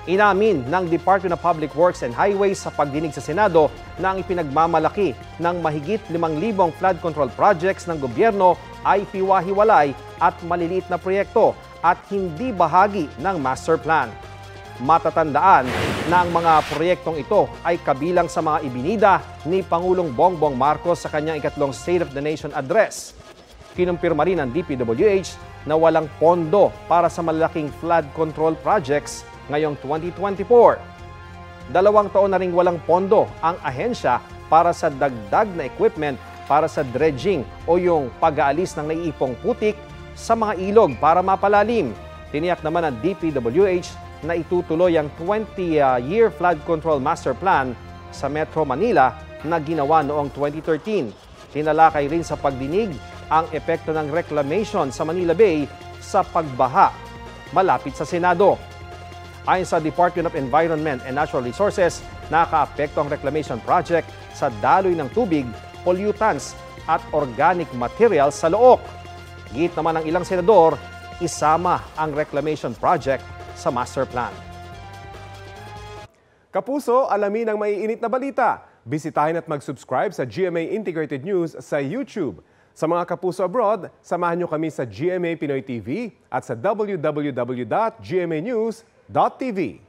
Inamin ng Department of Public Works and Highways sa pagdinig sa Senado na ang ipinagmamalaki ng mahigit 5,000 flood control projects ng gobyerno ay hiwa-hiwalay at maliliit na proyekto at hindi bahagi ng master plan. Matatandaan na ang mga proyektong ito ay kabilang sa mga ibinida ni Pangulong Bongbong Marcos sa kanyang ikatlong State of the Nation Address. Kinumpirma rin ng DPWH na walang pondo para sa malalaking flood control projects ngayong 2024. 2 taon na ring walang pondo ang ahensya para sa dagdag na equipment para sa dredging o yung pag-aalis ng naiipong putik sa mga ilog para mapalalim. Tiniyak naman ng DPWH na itutuloy ang 20-year flood control master plan sa Metro Manila na ginawa noong 2013. Tinalakay rin sa pagdinig ang epekto ng reclamation sa Manila Bay sa pagbaha malapit sa Senado. Ayon sa Department of Environment and Natural Resources, nakaapekto ang reclamation project sa daloy ng tubig, pollutants at organic materials sa Looc. Git naman ng ilang senador, isama ang reclamation project sa master plan. Kapuso, alamin ang maiinit na balita. Bisitahin at mag-subscribe sa GMA Integrated News sa YouTube. Sa mga kapuso abroad, samahan niyo kami sa GMA Pinoy TV at sa www.gmanews.tv.